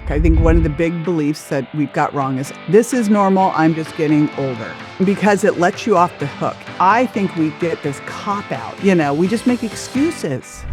I think one of the big beliefs that we've got wrong is this is normal, I'm just getting older, because it lets you off the hook. I think we get this cop out, we just make excuses.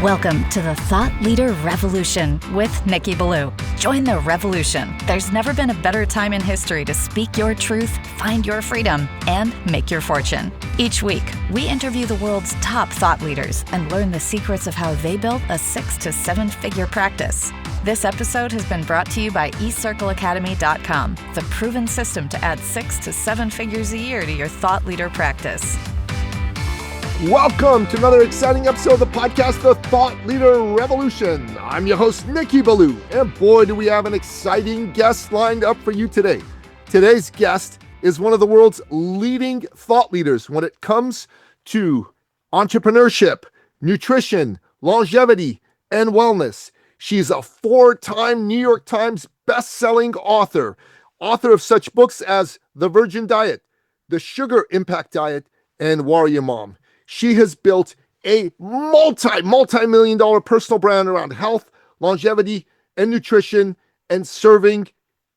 Welcome to the Thought Leader Revolution with Nicky Billou. Join the revolution. There's never been a better time in history to speak your truth, find your freedom, and make your fortune. Each week, we interview the world's top thought leaders and learn the secrets of how they built a 6 to 7 figure practice. This episode has been brought to you by eCircleacademy.com, the proven system to add 6 to 7 figures a year to your thought leader practice. Welcome to another exciting episode of the podcast, The Thought Leader Revolution. I'm your host, Nicky Billou, and boy, do we have an exciting guest lined up for you today. Today's guest is one of the world's leading thought leaders when it comes to entrepreneurship, nutrition, longevity, and wellness. She's a 4-time New York Times bestselling author of such books as The Virgin Diet, The Sugar Impact Diet, and Warrior Mom. She has built a multi-million dollar personal brand around health, longevity, and nutrition, and serving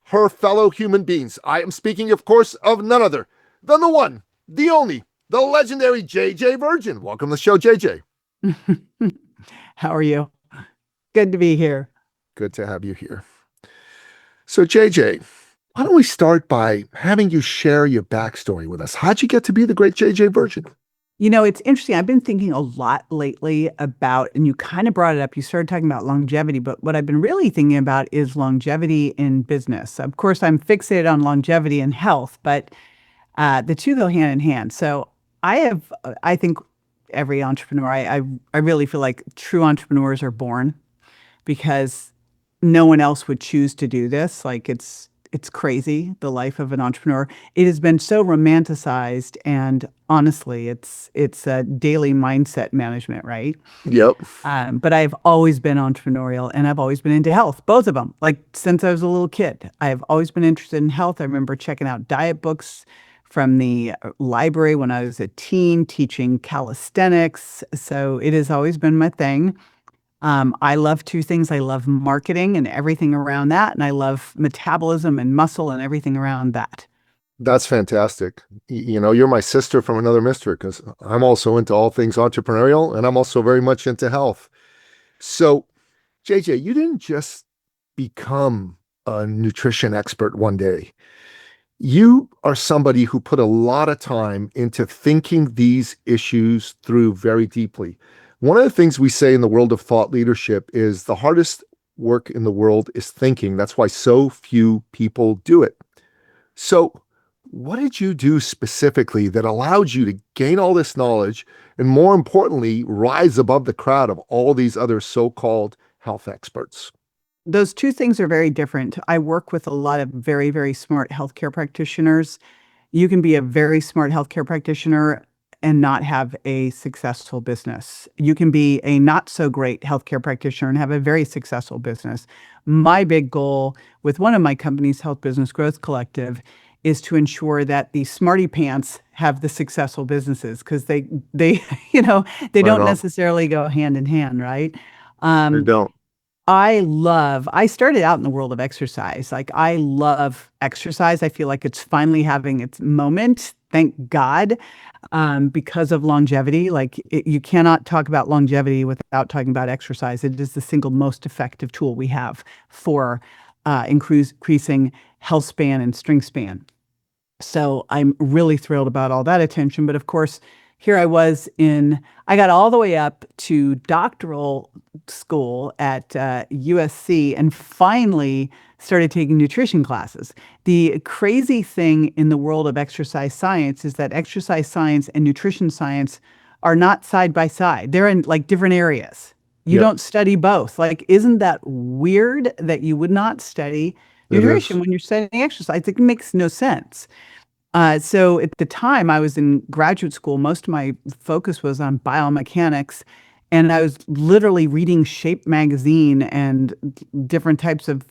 her fellow human beings. I am speaking, of course, of none other than the one, the only, the legendary JJ Virgin. Welcome to the show, JJ. How are you? Good to be here. Good to have you here. So, JJ, why don't we start by having you share your backstory with us? How'd you get to be the great JJ Virgin? It's interesting. I've been thinking a lot lately about, and you kind of brought it up, you started talking about longevity, but what I've been really thinking about is longevity in business. Of course, I'm fixated on longevity and health, but the two go hand in hand. So I think every entrepreneur, I really feel like true entrepreneurs are born because no one else would choose to do this. Like it's crazy, the life of an entrepreneur. It has been so romanticized, and honestly, it's a daily mindset management, right? Yep. But I've always been entrepreneurial, and I've always been into health, both of them. Like since I was a little kid, I've always been interested in health. I remember checking out diet books from the library when I was a teen, teaching calisthenics. So it has always been my thing. I love two things. I love marketing and everything around that. And I love metabolism and muscle and everything around that. That's fantastic. You're my sister from another mister because I'm also into all things entrepreneurial, and I'm also very much into health. So, JJ, you didn't just become a nutrition expert one day. You are somebody who put a lot of time into thinking these issues through very deeply. One of the things we say in the world of thought leadership is the hardest work in the world is thinking. That's why so few people do it. So what did you do specifically that allowed you to gain all this knowledge and, more importantly, rise above the crowd of all these other so-called health experts? Those two things are very different. I work with a lot of very, very smart healthcare practitioners. You can be a very smart healthcare practitioner and not have a successful business. You can be a not so great healthcare practitioner and have a very successful business. My big goal with one of my companies, Health Business Growth Collective, is to ensure that the smarty pants have the successful businesses because they don't necessarily go hand in hand, right? They don't. I started out in the world of exercise. Like I love exercise. I feel like it's finally having its moment. Thank God. Because of longevity, you cannot talk about longevity without talking about exercise. It is the single most effective tool we have for increasing health span and strength span. So I'm really thrilled about all that attention. But of course, here I got all the way up to doctoral school at USC and finally started taking nutrition classes. The crazy thing in the world of exercise science is that exercise science and nutrition science are not side by side. They're in different areas. You don't study both. Isn't that weird that you would not study nutrition when you're studying exercise? It makes no sense. So at the time I was in graduate school, most of my focus was on biomechanics. And I was literally reading Shape magazine and different types of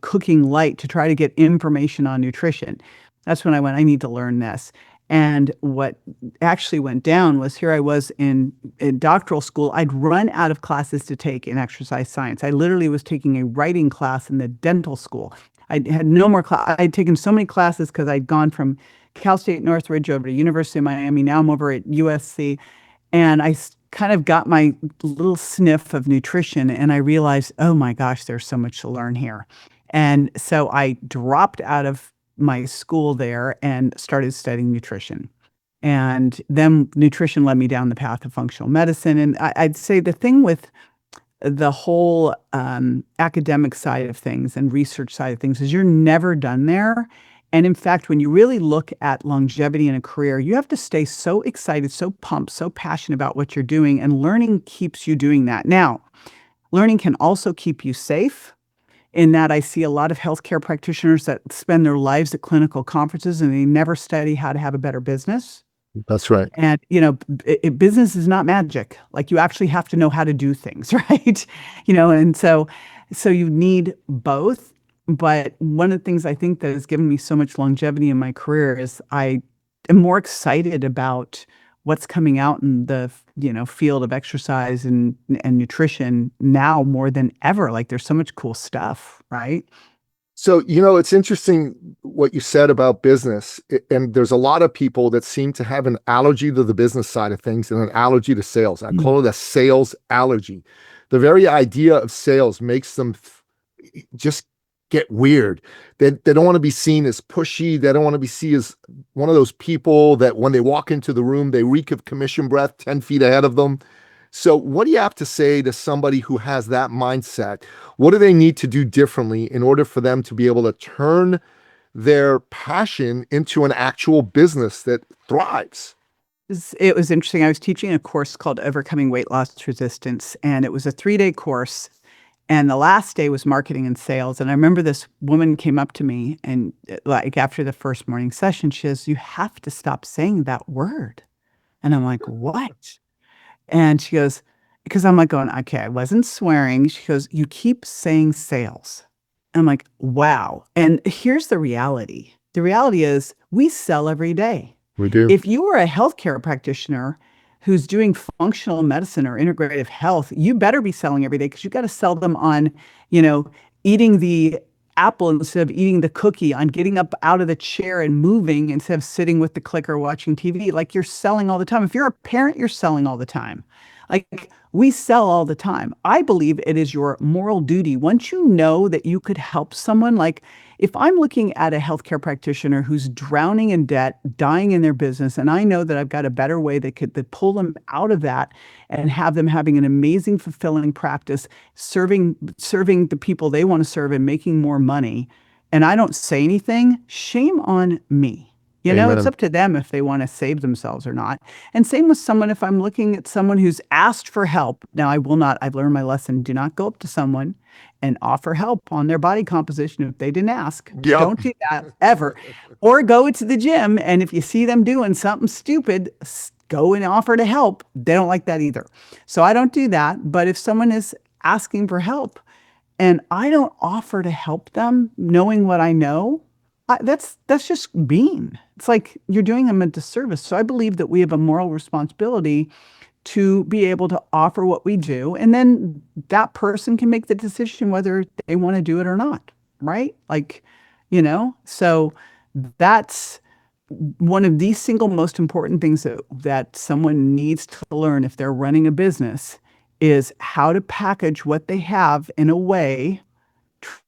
Cooking Light to try to get information on nutrition. That's when I went, I need to learn this. And what actually went down was here I was in doctoral school. I'd run out of classes to take in exercise science. I literally was taking a writing class in the dental school. I had no more class. I'd taken so many classes because I'd gone from Cal State Northridge over to University of Miami. Now I'm over at USC. And kind of got my little sniff of nutrition and I realized, oh my gosh, there's so much to learn here. And so I dropped out of my school there and started studying nutrition. And then nutrition led me down the path of functional medicine. And I'd say the thing with the whole academic side of things and research side of things is you're never done there. And in fact, when you really look at longevity in a career, you have to stay so excited, so pumped, so passionate about what you're doing, and learning keeps you doing that. Now, learning can also keep you safe in that I see a lot of healthcare practitioners that spend their lives at clinical conferences and they never study how to have a better business. That's right. And, business is not magic. Like you actually have to know how to do things, right? And so you need both. But one of the things I think that has given me so much longevity in my career is I am more excited about what's coming out in the, field of exercise and nutrition now more than ever. Like there's so much cool stuff, right? So, it's interesting what you said about business. And there's a lot of people that seem to have an allergy to the business side of things and an allergy to sales. I call it a sales allergy. The very idea of sales makes them just get weird. They don't want to be seen as pushy. They don't want to be seen as one of those people that when they walk into the room, they reek of commission breath 10 feet ahead of them. So what do you have to say to somebody who has that mindset? What do they need to do differently in order for them to be able to turn their passion into an actual business that thrives? It was interesting. I was teaching a course called Overcoming Weight Loss Resistance, and it was a 3-day course. And the last day was marketing and sales. And I remember this woman came up to me and like after the first morning session, she says, "You have to stop saying that word." And I'm like, "What?" And she goes, because I'm like going, okay, I wasn't swearing. She goes, "You keep saying sales." And I'm like, wow. And here's the reality. The reality is we sell every day. We do. If you are a healthcare practitioner who's doing functional medicine or integrative health, you better be selling every day because you got to sell them on, eating the apple instead of eating the cookie, on getting up out of the chair and moving instead of sitting with the clicker watching TV. Like you're selling all the time. If you're a parent, you're selling all the time. Like we sell all the time. I believe it is your moral duty. Once you know that you could help someone, like if I'm looking at a healthcare practitioner who's drowning in debt, dying in their business, and I know that I've got a better way that pull them out of that and have them having an amazing, fulfilling practice, serving the people they want to serve and making more money, and I don't say anything, shame on me. Amen. It's up to them if they want to save themselves or not. And same with someone, if I'm looking at someone who's asked for help. Now, I've learned my lesson. Do not go up to someone and offer help on their body composition if they didn't ask. Yep. Don't do that ever. Or go to the gym, and if you see them doing something stupid, go and offer to help. They don't like that either. So I don't do that. But if someone is asking for help and I don't offer to help them, knowing what I know, that's just mean. It's like you're doing them a disservice. So I believe that we have a moral responsibility to be able to offer what we do. And then that person can make the decision whether they want to do it or not. Right? So that's one of the single most important things that someone needs to learn if they're running a business is how to package what they have in a way,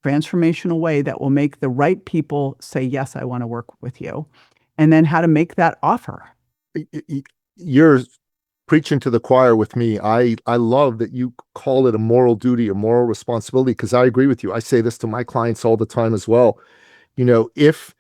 transformational way that will make the right people say, yes, I want to work with you. And then how to make that offer. You're preaching to the choir with me. I love that you call it a moral duty, a moral responsibility, because I agree with you. I say this to my clients all the time as well. If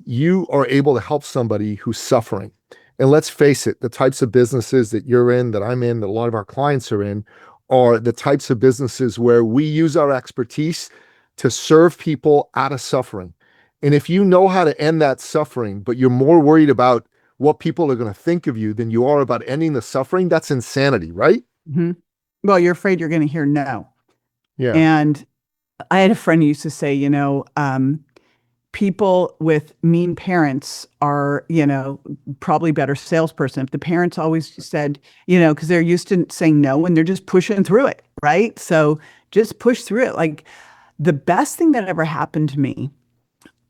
you are able to help somebody who's suffering, and let's face it, the types of businesses that you're in, that I'm in, that a lot of our clients are in, are the types of businesses where we use our expertise to serve people out of suffering. And if you know how to end that suffering, but you're more worried about what people are going to think of you than you are about ending the suffering, that's insanity, right? Mm-hmm. Well, you're afraid you're going to hear no. Yeah. And I had a friend who used to say, people with mean parents are, probably better salesperson. If the parents always said, because they're used to saying no and they're just pushing through it, right? So just push through it. Like the best thing that ever happened to me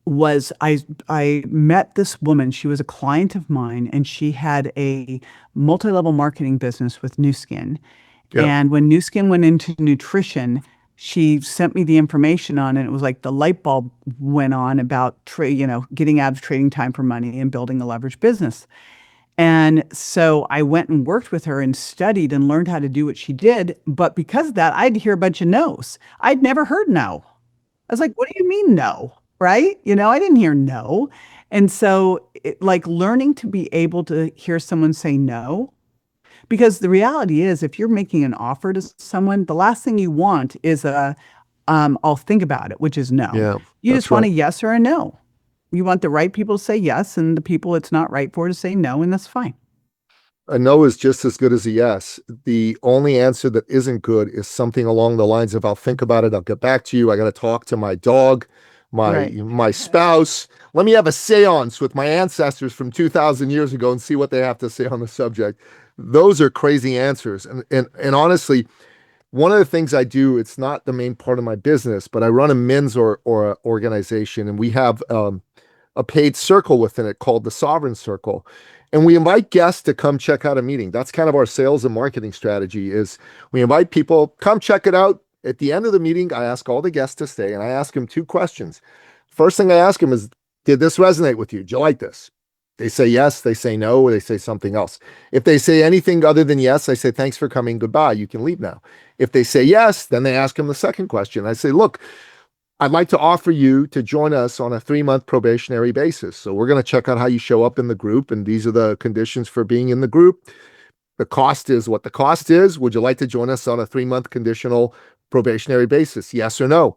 was I met this woman. She was a client of mine, and she had a multi-level marketing business with New Skin. Yeah. And when New Skin went into nutrition, she sent me the information on it. It was like the light bulb went on about getting out of trading time for money and building a leveraged business. And so I went and worked with her and studied and learned how to do what she did. But because of that, I'd hear a bunch of no's. I'd never heard no. I was like, what do you mean no? Right? I didn't hear no. And so like learning to be able to hear someone say no, because the reality is if you're making an offer to someone, the last thing you want is I'll think about it, which is no. Yeah, You that's just want right. a yes or a no. You want the right people to say yes and the people it's not right for to say no, and that's fine. A no is just as good as a yes. The only answer that isn't good is something along the lines of, I'll think about it, I'll get back to you. I got to talk to my dog, my Right. my spouse. Let me have a seance with my ancestors from 2,000 years ago and see what they have to say on the subject. Those are crazy answers. And honestly, one of the things I do, it's not the main part of my business, but I run a men's or a organization, and we have a paid circle within it called the Sovereign Circle. And we invite guests to come check out a meeting. That's kind of our sales and marketing strategy is we invite people, come check it out. At the end of the meeting, I ask all the guests to stay and I ask them two questions. First thing I ask them is, did this resonate with you? Did you like this? They say yes, they say no, or they say something else. If they say anything other than yes, I say, thanks for coming, goodbye, you can leave now. If they say yes, then they ask them the second question. I say, look, I'd like to offer you to join us on a 3-month probationary basis. So we're going to check out how you show up in the group, and these are the conditions for being in the group. The cost is what the cost is. Would you like to join us on a 3-month conditional probationary basis? Yes or no?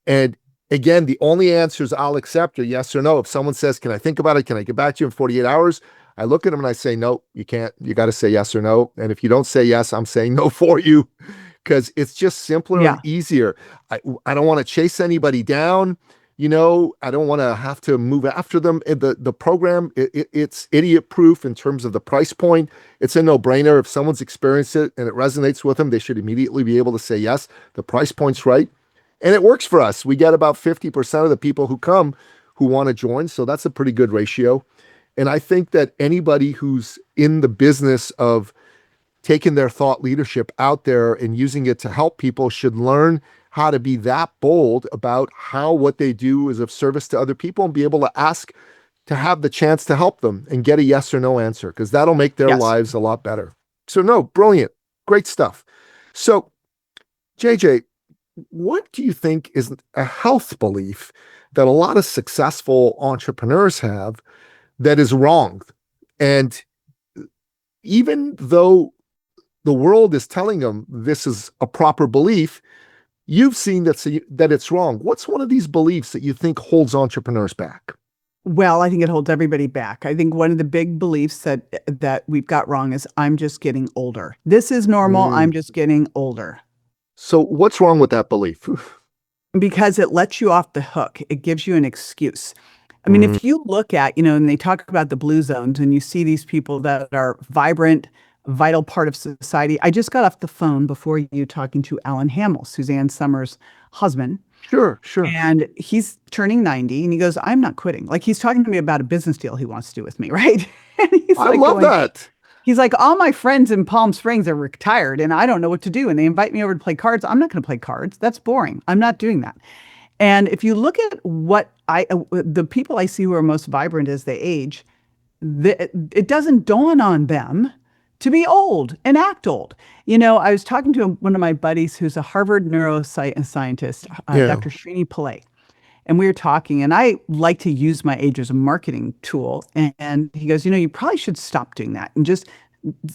And again, the only answers I'll accept are yes or no. If someone says, can I think about it? Can I get back to you in 48 hours? I look at them and I say, no, you can't. You got to say yes or no. And if you don't say yes, I'm saying no for you, because it's just simpler and Yeah. easier. I don't want to chase anybody down. I don't want to have to move after them. The program, it's idiot proof in terms of the price point. It's a no-brainer. If someone's experienced it and it resonates with them, they should immediately be able to say yes. The price point's right. And it works for us. We get about 50% of the people who come who want to join. So that's a pretty good ratio. And I think that anybody who's in the business of taking their thought leadership out there and using it to help people should learn how to be that bold about how what they do is of service to other people and be able to ask to have the chance to help them and get a yes or no answer, because that'll make their Yes. lives a lot better. So no, brilliant. Great stuff. So JJ, what do you think is a health belief that a lot of successful entrepreneurs have that is wrong? And even though the world is telling them this is a proper belief, you've seen that it's wrong. What's one of these beliefs that you think holds entrepreneurs back? Well, I think it holds everybody back. I think one of the big beliefs that we've got wrong is I'm just getting older. This is normal. Mm. I'm just getting older. So what's wrong with that belief? Because it lets you off the hook. It gives you an excuse. I mean, if you look at, and they talk about the blue zones and you see these people that are vibrant, vital part of society. I just got off the phone before you talking to Alan Hamill, Suzanne Summers' husband. Sure. And he's turning 90 and he goes, I'm not quitting. Like he's talking to me about a business deal he wants to do with me, right? And he's I like love that. He's like, all my friends in Palm Springs are retired and I don't know what to do. And they invite me over to play cards. I'm not going to play cards. That's boring. I'm not doing that. And if you look at what the people I see who are most vibrant as they age, it doesn't dawn on them to be old and act old. I was talking to one of my buddies who's a Harvard neuroscientist, Yeah. Dr. Srini Pillai. And we were talking, and I like to use my age as a marketing tool. And he goes, you probably should stop doing that. And just,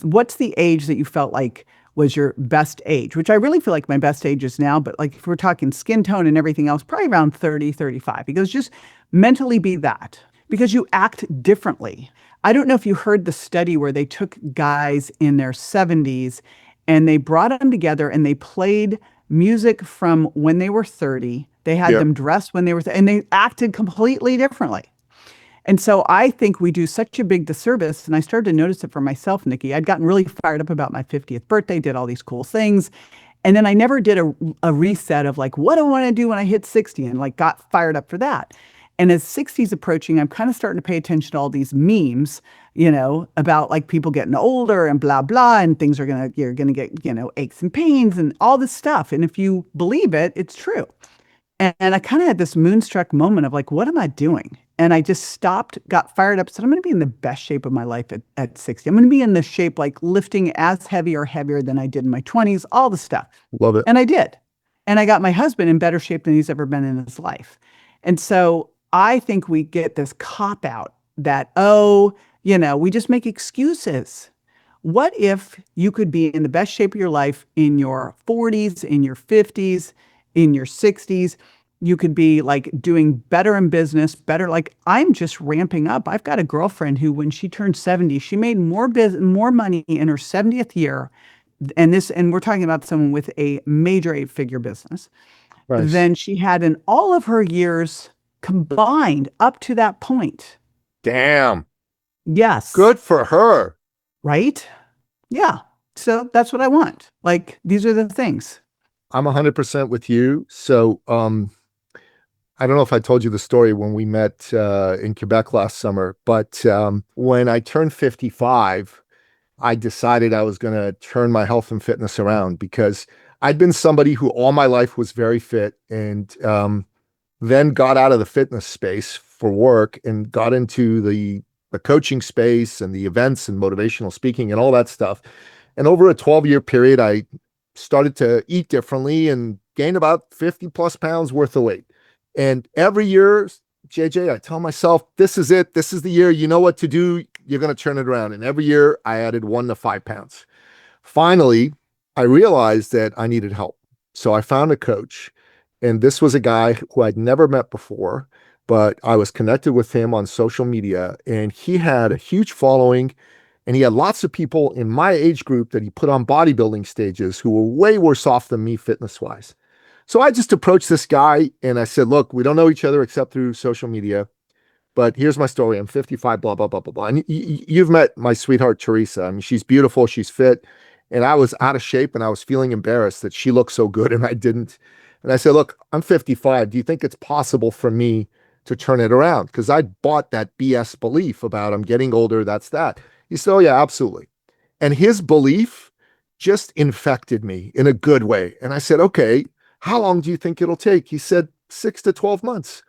what's the age that you felt like was your best age? Which I really feel like my best age is now. But like if we're talking skin tone and everything else, probably around 30, 35. He goes, just mentally be that because you act differently. I don't know if you heard the study where they took guys in their 70s and they brought them together and they played music from when they were 30. They had Yeah. them dressed when they were, and they acted completely differently. And so I think we do such a big disservice. And I started to notice it for myself, Nikki. I'd gotten really fired up about my 50th birthday, did all these cool things. And then I never did a reset of like, what do I want to do when I hit 60 and like got fired up for that. And as 60's approaching, I'm kind of starting to pay attention to all these memes, about like people getting older and blah, blah, and you're going to get, aches and pains and all this stuff. And if you believe it, it's true. And I kind of had this moonstruck moment of like, what am I doing? And I just stopped, got fired up, said, I'm going to be in the best shape of my life at 60. I'm going to be in the shape like lifting as heavy or heavier than I did in my 20s, all the stuff. Love it. And I did. And I got my husband in better shape than he's ever been in his life. And so I think we get this cop out that, we just make excuses. What if you could be in the best shape of your life in your 40s, in your 50s, in your 60s? You could be like doing better in business, better. Like I'm just ramping up. I've got a girlfriend who, when she turned 70, she made more money in her 70th year. And we're talking about someone with a major 8-figure business Nice. than she had in all of her years combined up to that point. Damn. Yes. Good for her. Right? Yeah. So that's what I want. Like, these are the things. I'm 100% with you. So, I don't know if I told you the story when we met in Quebec last summer, but when I turned 55, I decided I was going to turn my health and fitness around because I'd been somebody who all my life was very fit and then got out of the fitness space for work and got into the coaching space and the events and motivational speaking and all that stuff. And over a 12-year period, I started to eat differently and gained about 50 plus pounds worth of weight. And every year, JJ, I tell myself, this is it. This is the year. You know what to do. You're going to turn it around. And every year I added 1 to 5 pounds. Finally, I realized that I needed help. So I found a coach. And this was a guy who I'd never met before, but I was connected with him on social media. And he had a huge following. And he had lots of people in my age group that he put on bodybuilding stages who were way worse off than me fitness-wise. So I just approached this guy and I said, look, we don't know each other except through social media, but here's my story. I'm 55, blah, blah, blah, blah, blah. And you've met my sweetheart, Teresa. I mean, she's beautiful. She's fit. And I was out of shape and I was feeling embarrassed that she looked so good and I didn't. And I said, look, I'm 55. Do you think it's possible for me to turn it around? Because I bought that BS belief about I'm getting older. That's that. He said, oh, yeah, absolutely. And his belief just infected me in a good way. And I said, okay, how long do you think it'll take? He said 6 to 12 months.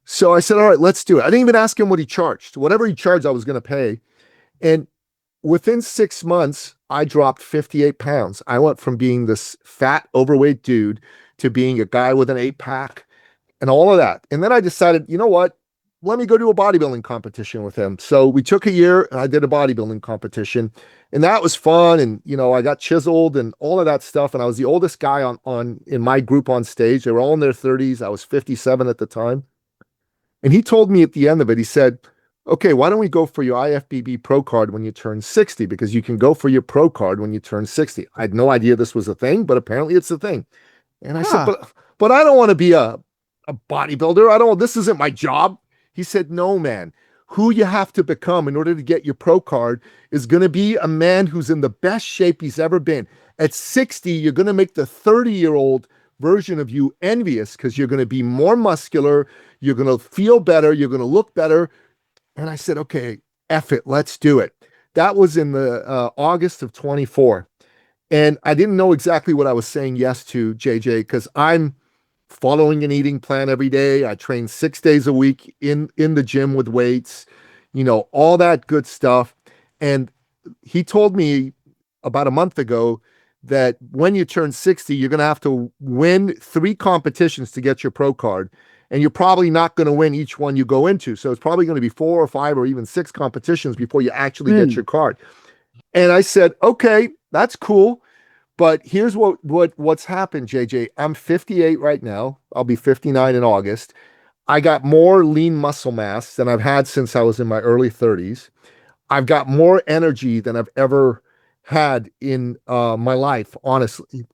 So I said, all right, let's do it. I didn't even ask him what he charged. Whatever he charged, I was going to pay. And within 6 months, I dropped 58 pounds. I went from being this fat, overweight dude to being a guy with an 8-pack and all of that. And then I decided, you know what? Let me go do a bodybuilding competition with him. So we took a year and I did a bodybuilding competition and that was fun. And, I got chiseled and all of that stuff. And I was the oldest guy in my group on stage. They were all in their 30s. I was 57 at the time. And he told me at the end of it, he said, okay, why don't we go for your IFBB pro card when you turn 60? Because you can go for your pro card when you turn 60. I had no idea this was a thing, but apparently it's a thing. And I said, but I don't want to be a bodybuilder. This isn't my job. He said, no, man, who you have to become in order to get your pro card is going to be a man who's in the best shape he's ever been. At 60, you're going to make the 30-year-old version of you envious because you're going to be more muscular. You're going to feel better. You're going to look better. And I said, okay, F it. Let's do it. That was in the August of 24. And I didn't know exactly what I was saying yes to, JJ, because I'm following an eating plan every day. I train 6 days a week in the gym with weights, all that good stuff. And he told me about a month ago that when you turn 60, you're going to have to win 3 competitions to get your pro card. And you're probably not going to win each one you go into. So it's probably going to be 4 or 5 or even 6 competitions before you actually get your card. And I said, okay, that's cool. But here's what's happened, JJ. I'm 58 right now. I'll be 59 in August. I got more lean muscle mass than I've had since I was in my early 30s. I've got more energy than I've ever had in my life, honestly.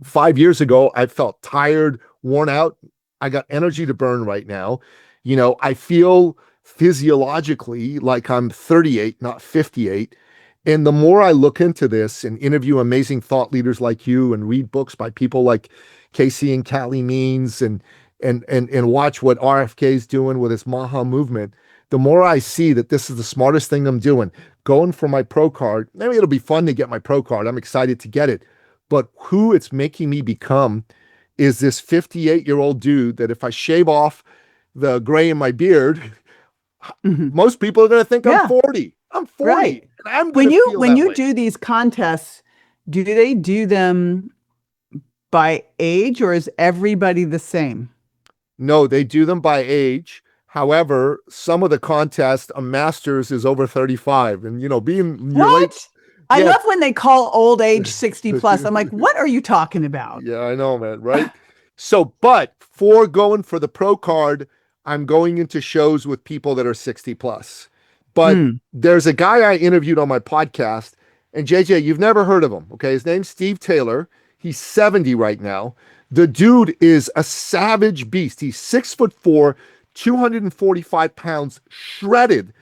5 years ago, I felt tired, worn out. I got energy to burn right now. I feel physiologically like I'm 38, not 58. And the more I look into this and interview amazing thought leaders like you and read books by people like Casey and Callie Means and watch what RFK is doing with his Maha movement, the more I see that this is the smartest thing I'm doing. Going for my pro card, maybe it'll be fun to get my pro card. I'm excited to get it. But who it's making me become is this 58-year-old dude that if I shave off the gray in my beard, Mhm. most people are going to think I'm Yeah, 40. I'm 40, right. and I'm going When to you feel when that you way. do these contests, do they do them by age or is everybody the same? No, they do them by age. However, some of the contests, a master's is over 35. And, being your late, What? I yeah. love when they call old age 60 plus. I'm like, what are you talking about? Yeah, I know, man, right? So, but for going for the pro card, I'm going into shows with people that are 60 plus. But Mm. there's a guy I interviewed on my podcast, and JJ, you've never heard of him, okay? His name's Steve Taylor. He's 70 right now. The dude is a savage beast. He's 6'4", 245 pounds, shredded,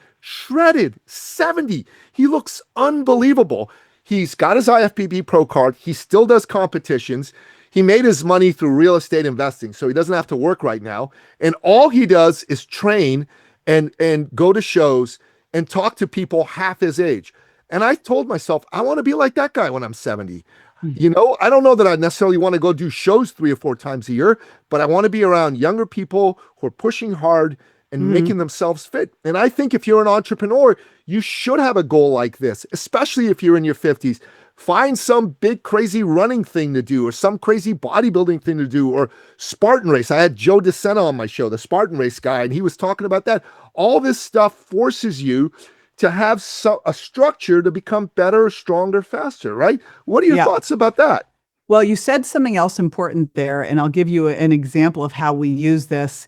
70. He looks unbelievable. He's got his IFBB pro card. He still does competitions. He made his money through real estate investing, so he doesn't have to work right now. And all he does is train and go to shows and talk to people half his age. And I told myself, I want to be like that guy when I'm 70. I don't know that I necessarily want to go do shows 3 or 4 times a year, but I want to be around younger people who are pushing hard and Mhm. making themselves fit. And I think if you're an entrepreneur, you should have a goal like this, especially if you're in your 50s. Find some big, crazy running thing to do or some crazy bodybuilding thing to do or Spartan race. I had Joe DeSena on my show, the Spartan race guy, and he was talking about that. All this stuff forces you to have a structure to become better, stronger, faster, right? What are your Yeah. thoughts about that? Well, you said something else important there, and I'll give you an example of how we use this.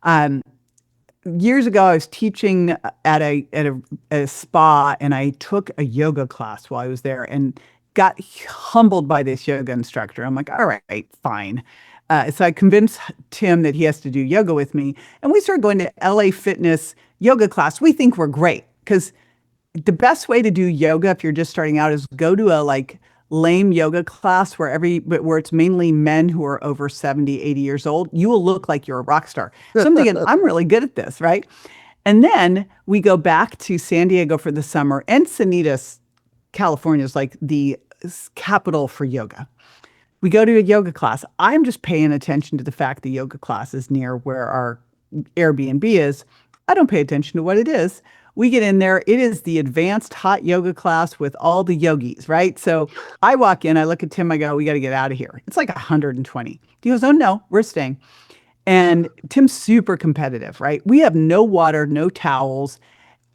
Um, Years ago, I was teaching at a spa, and I took a yoga class while I was there, and got humbled by this yoga instructor. I'm like, all right, fine. So I convinced Tim that he has to do yoga with me, and we started going to LA Fitness yoga class. We think we're great because the best way to do yoga if you're just starting out is go to a lame yoga class where it's mainly men who are over 70, 80 years old. You will look like you're a rock star. So I'm thinking, I'm really good at this, right? And then we go back to San Diego for the summer. Encinitas, California is like the capital for yoga. We go to a yoga class. I'm just paying attention to the fact the yoga class is near where our Airbnb is. I don't pay attention to what it is. We get in there. It is the advanced hot yoga class with all the yogis, right? So I walk in, I look at Tim, I go, we got to get out of here. It's like 120. He goes, oh no, we're staying. And Tim's super competitive, right? We have no water, no towels.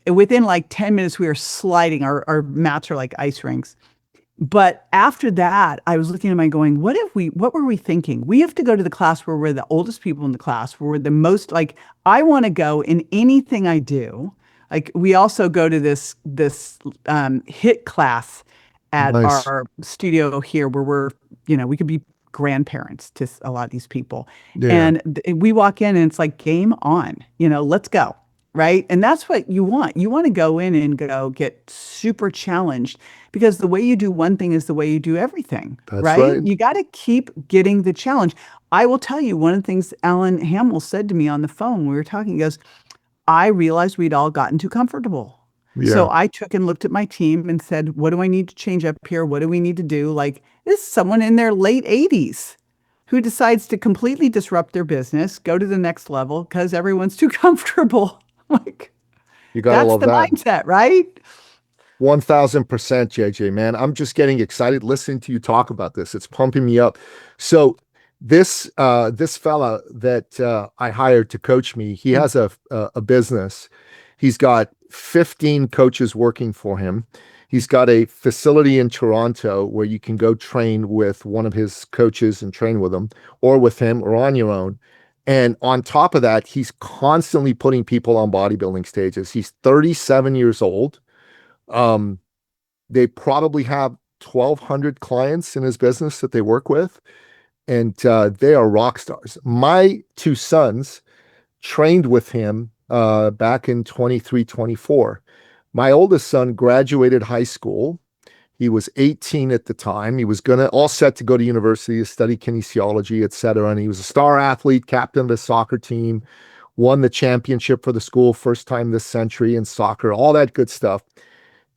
And within like 10 minutes, we are sliding. Our mats are like ice rinks. But after that, I was looking at my going, what were we thinking? We have to go to the class where we're the oldest people in the class, where we're the most I want to go in anything I do. Like we also go to this hit class at Nice. our studio here where we could be grandparents to a lot of these people. Yeah, And we walk in and it's like game on, let's go. Right. And that's what you want. You want to go in and go get super challenged because the way you do one thing is the way you do everything. that's Right. right. You got to keep getting the challenge. I will tell you one of the things Alan Hamill said to me on the phone when we were talking, he goes, I realized we'd all gotten too comfortable. Yeah. So I took and looked at my team and said, what do I need to change up here? What do we need to do? Like this is someone in their late 80s who decides to completely disrupt their business, go to the next level because everyone's too comfortable. Like, You got to that's love the that. mindset, right? 1000%, JJ, man. I'm just getting excited listening to you talk about this. It's pumping me up. So this fella that I hired to coach me, he has a business. He's got 15 coaches working for him. He's got a facility in Toronto where you can go train with one of his coaches and train with him or with him or on your own. And on top of that, he's constantly putting people on bodybuilding stages. He's 37 years old. They probably have 1,200 clients in his business that they work with, and they are rock stars. My two sons trained with him back in 23, 24. My oldest son graduated high school. He was 18 at the time. He was all set to go to university to study kinesiology, et cetera. And he was a star athlete, captain of the soccer team, won the championship for the school first time this century in soccer, all that good stuff.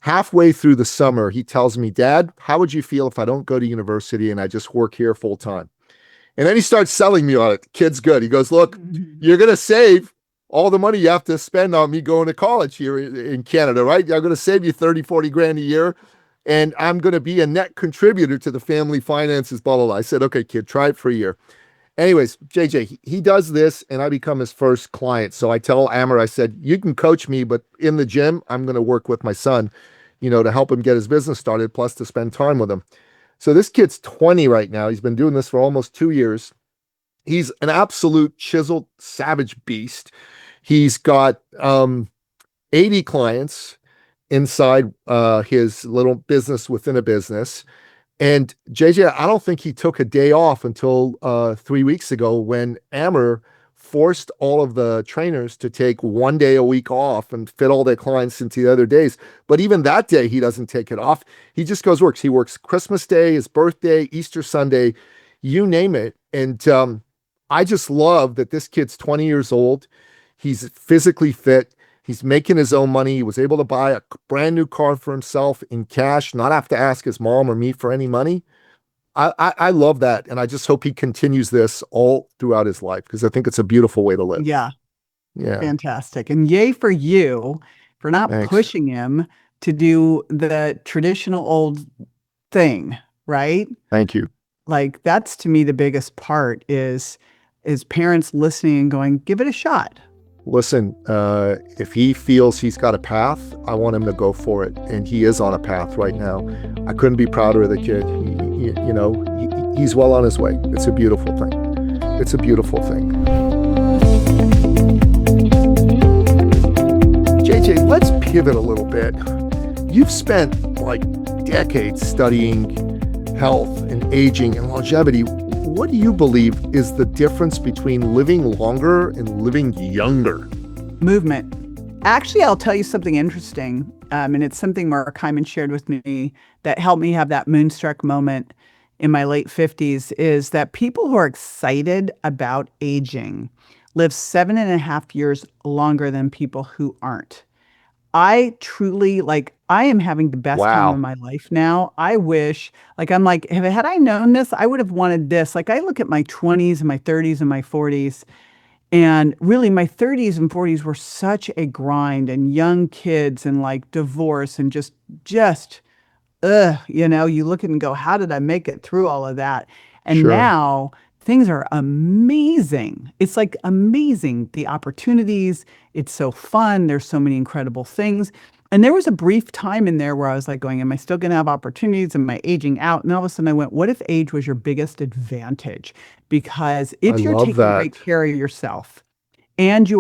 Halfway through the summer, he tells me, Dad, how would you feel if I don't go to university and I just work here full time? And then he starts selling me on it. Kid's good. He goes, look, you're going to save all the money you have to spend on me going to college here in Canada, right? I'm going to save you 30, 40 grand a year. And I'm going to be a net contributor to the family finances, blah, blah, blah. I said, okay, kid, try it for a year. Anyways, JJ, he does this and I become his first client. So I tell Amber, I said, you can coach me, but in the gym, I'm going to work with my son, to help him get his business started, plus to spend time with him. So this kid's 20 right now. He's been doing this for almost 2 years. He's an absolute chiseled, savage beast. He's got 80 clients inside his little business within a business. And JJ, I don't think he took a day off until 3 weeks ago when Amber forced all of the trainers to take 1 day a week off and fit all their clients into the other days. But even that day, he doesn't take it off. He just works. He works Christmas Day, his birthday, Easter Sunday, you name it. And I just love that this kid's 20 years old. He's physically fit. He's making his own money. He was able to buy a brand new car for himself in cash, not have to ask his mom or me for any money. I love that. And I just hope he continues this all throughout his life because I think it's a beautiful way to live. Yeah. Yeah. Fantastic. And yay for you for not Thanks. pushing him to do the traditional old thing, right? Thank you. Like that's to me the biggest part is parents listening and going, give it a shot. Listen, if he feels he's got a path, I want him to go for it. And he is on a path right now. I couldn't be prouder of the kid. He's well on his way. It's a beautiful thing. It's a beautiful thing. JJ, let's pivot a little bit. You've spent like decades studying health and aging and longevity. What do you believe is the difference between living longer and living younger? Movement. Actually, I'll tell you something interesting. And it's something Mark Hyman shared with me that helped me have that moonstruck moment in my late 50s is that people who are excited about aging live 7.5 years longer than people who aren't. I truly I am having the best time of my life now. I wish, I'm like, had I known this, I would have wanted this. Like I look at my 20s and my 30s and my 40s, and really my 30s and 40s were such a grind and young kids and like divorce and just, you look at it and go, how did I make it through all of that? And Sure. now things are amazing. It's like amazing. The opportunities, it's so fun. There's so many incredible things. And there was a brief time in there where I was like going, am I still going to have opportunities? Am I aging out? And all of a sudden I went, what if age was your biggest advantage? Because if you're taking great care of yourself and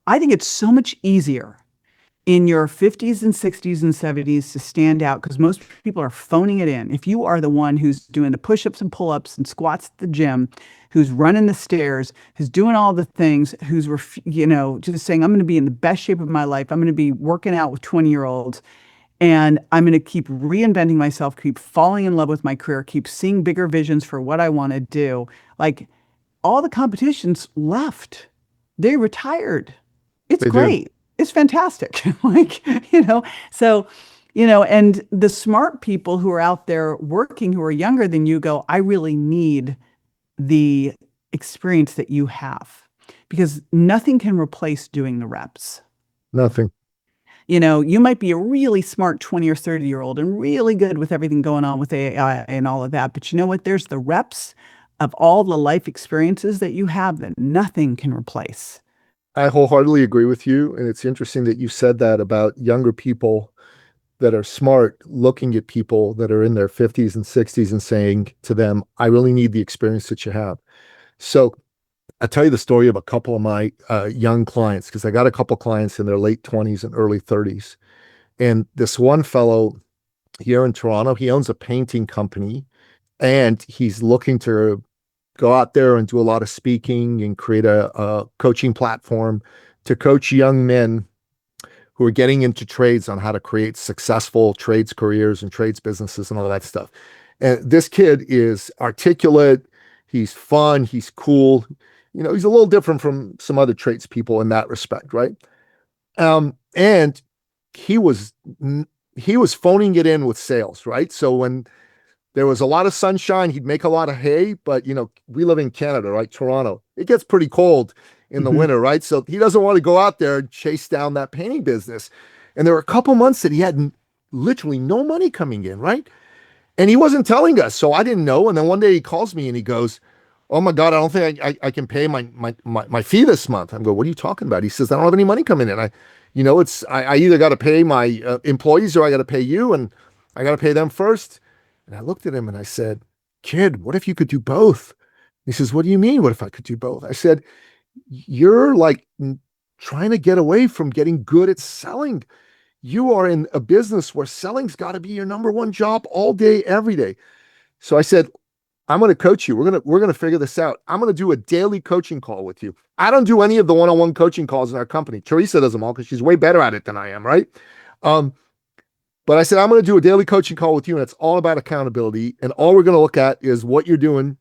I think it's so much easier in your 50s and 60s and 70s to stand out because most people are phoning it in. If you are the one who's doing the push-ups and pull-ups and squats at the gym, who's running the stairs, who's doing all the things, who's, just saying, I'm going to be in the best shape of my life. I'm going to be working out with 20-year-olds and I'm going to keep reinventing myself, keep falling in love with my career, keep seeing bigger visions for what I want to do. Like all the competitions left. They retired. It's great. It's fantastic. So, and the smart people who are out there working, who are younger than you go, I really need the experience that you have because nothing can replace doing the reps. Nothing. You might be a really smart 20 or 30-year-old and really good with everything going on with AI and all of that. But you know what? There's the reps of all the life experiences that you have that nothing can replace. I wholeheartedly agree with you. And it's interesting that you said that about younger people that are smart looking at people that are in their 50s and 60s and saying to them, I really need the experience that you have. So I'll tell you the story of a couple of my young clients, because I got a couple clients in their late 20s and early 30s. And this one fellow here in Toronto. He owns a painting company, and he's looking to go out there and do a lot of speaking and create a coaching platform to coach young men who are getting into trades on how to create successful trades careers and trades businesses and all that stuff. And this kid is articulate. He's fun. He's cool. He's a little different from some other tradespeople in that respect, right? And he was he was phoning it in with sales, right? So when there was a lot of sunshine, he'd make a lot of hay, but we live in Canada, right? Toronto. It gets pretty cold in the Mhm. winter, right? So he doesn't want to go out there and chase down that painting business. And there were a couple months that he had literally no money coming in, right? And he wasn't telling us, so I didn't know. And then one day he calls me and he goes, "Oh my God, I don't think I can pay my fee this month." I'm going, "What are you talking about?" He says, "I don't have any money coming in. I either got to pay my employees or I got to pay you, and I got to pay them first." And I looked at him and I said, "Kid, what if you could do both?" He says, "What do you mean? What if I could do both?" I said, "You're like trying to get away from getting good at selling. You are in a business where selling's got to be your number one job all day, every day." So I said, "I'm going to coach you. We're going to figure this out. I'm going to do a daily coaching call with you. I don't do any of the one-on-one coaching calls in our company. Teresa does them all because she's way better at it than I am, right? Um, but I said, I'm going to do a daily coaching call with you, and it's all about accountability. And all we're going to look at is what you're doing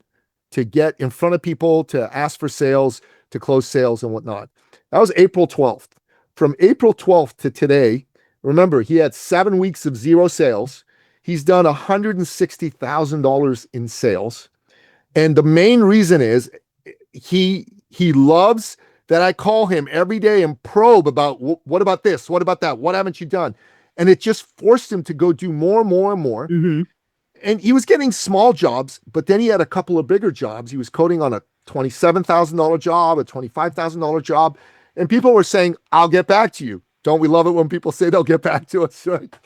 to get in front of people, to ask for sales, to close sales and whatnot." That was April 12th. From April 12th to today, remember, he had 7 weeks of zero sales. He's done $160,000 in sales. And the main reason is he loves that I call him every day and probe about what about this? What about that? What haven't you done? And it just forced him to go do more and more and more. Mhm. And he was getting small jobs, but then he had a couple of bigger jobs. He was coding on a $27,000 job, a $25,000 job. And people were saying, "I'll get back to you." Don't we love it when people say they'll get back to us, right?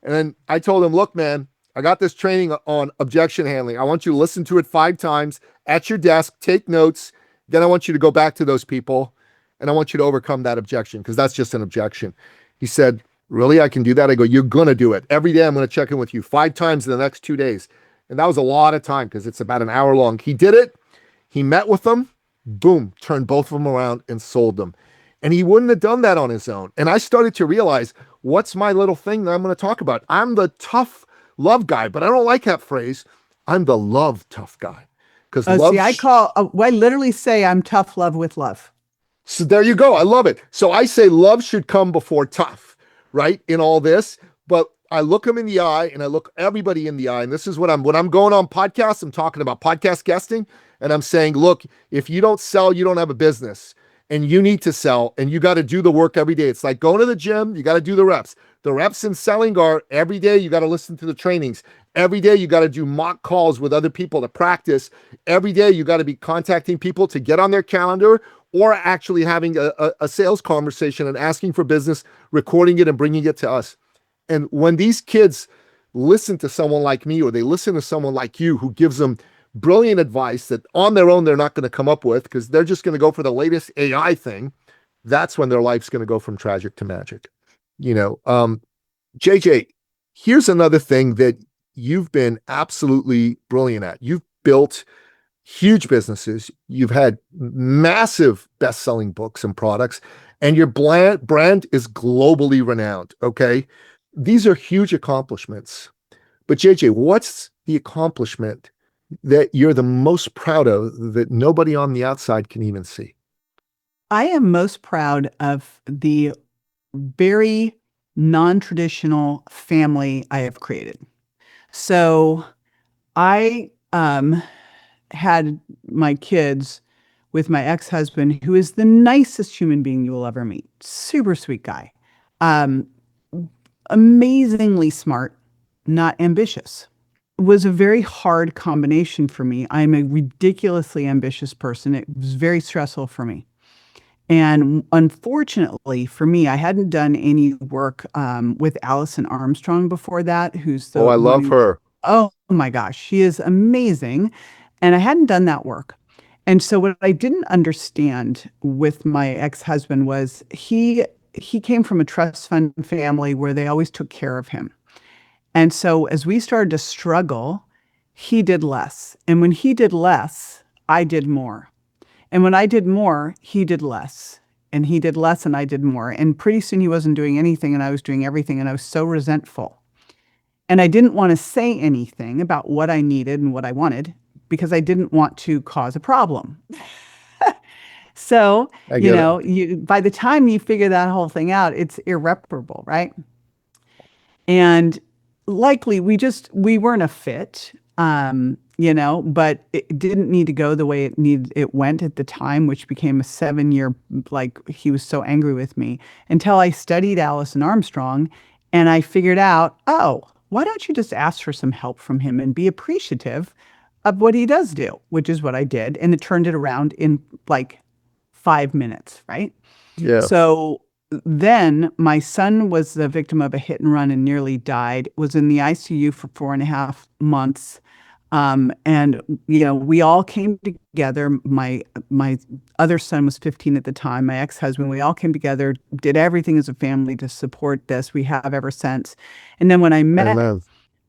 And then I told him, "Look, man, I got this training on objection handling. I want you to listen to it 5 times at your desk, take notes. Then I want you to go back to those people and I want you to overcome that objection because that's just an objection." He said, "Really? I can do that?" I go, "You're going to do it. Every day I'm going to check in with you 5 times in the next 2 days." And that was a lot of time because it's about an hour long. He did it. He met with them. Boom, turned both of them around and sold them. And he wouldn't have done that on his own. And I started to realize, what's my little thing that I'm going to talk about? I'm the tough love guy, but I don't like that phrase. I'm the love tough guy because Oh, love. see, I literally say I'm tough love with love. So there you go. I love it. So I say love should come before tough, right? In all this, but I look them in the eye and I look everybody in the eye. And this is when I'm going on podcasts, I'm talking about podcast guesting and I'm saying, look, if you don't sell, you don't have a business and you need to sell and you got to do the work every day. It's like going to the gym. You got to do the reps. The reps in selling are every day. You got to listen to the trainings. Every day you got to do mock calls with other people to practice. Every day you got to be contacting people to get on their calendar or actually having a sales conversation and asking for business, recording it and bringing it to us. And when these kids listen to someone like me, or they listen to someone like you who gives them brilliant advice that on their own they're not going to come up with because they're just going to go for the latest AI thing, that's when their life's going to go from tragic to magic. JJ, here's another thing that you've been absolutely brilliant at. You've built huge businesses. You've had massive best-selling books and products, and your brand is globally renowned, okay? These are huge accomplishments. But JJ, what's the accomplishment that you're the most proud of that nobody on the outside can even see? I am most proud of the very non-traditional family I have created. So I had my kids with my ex-husband, who is the nicest human being you will ever meet. Super sweet guy. Um, Amazingly smart, not ambitious. It was a very hard combination for me. I'm a ridiculously ambitious person. It was very stressful for me. And unfortunately for me, I hadn't done any work with Allison Armstrong before that, who's Oh, the I love one. her. Oh my gosh, she is amazing. And I hadn't done that work. And so what I didn't understand with my ex-husband was he came from a trust fund family where they always took care of him. And so as we started to struggle, he did less. And when he did less, I did more. And when I did more, he did less. And he did less and I did more. And pretty soon he wasn't doing anything and I was doing everything. And I was so resentful. And I didn't want to say anything about what I needed and what I wanted because I didn't want to cause a problem. So, I get it. by the time you figure that whole thing out, it's irreparable, right? And likely we weren't a fit, but it didn't need to go the way it went at the time, which became a 7 year, like he was so angry with me until I studied Allison Armstrong and I figured out, oh, why don't you just ask for some help from him and be appreciative of what he does do, which is what I did. And it turned it around in like 5 minutes, right? Yeah. So then my son was the victim of a hit and run and nearly died, was in the ICU for 4.5 months. And we all came together. My other son was 15 at the time, my ex-husband. We all came together, did everything as a family to support this. We have ever since. And then when I met Amen.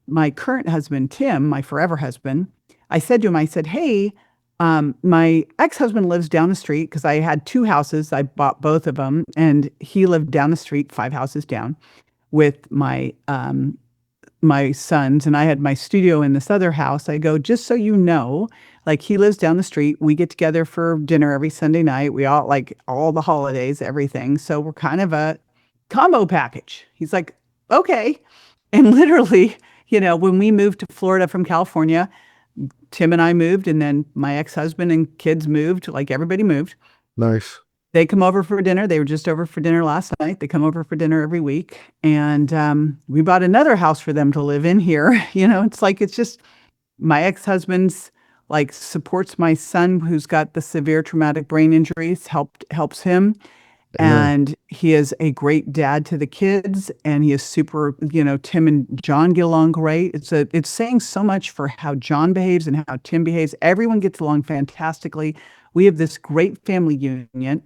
my current husband, Tim, my forever husband, I said to him, I said, hey, my ex-husband lives down the street because I had two houses. I bought both of them, and he lived down the street, 5 houses down, with my sons, and I had my studio in this other house. I go, just so you know, like he lives down the street. We get together for dinner every Sunday night. We all like all the holidays, everything. So we're kind of a combo package. He's like, okay. And literally, when we moved to Florida from California, Tim and I moved, and then my ex-husband and kids moved, like everybody moved. Nice. They come over for dinner. They were just over for dinner last night. They come over for dinner every week. And we bought another house for them to live in here. It's just my ex-husband's like supports my son who's got the severe traumatic brain injuries, helps him. Amen. And he is a great dad to the kids, and he is super, Tim and John get along great. It's saying so much for how John behaves and how Tim behaves. Everyone gets along fantastically. We have this great family unit.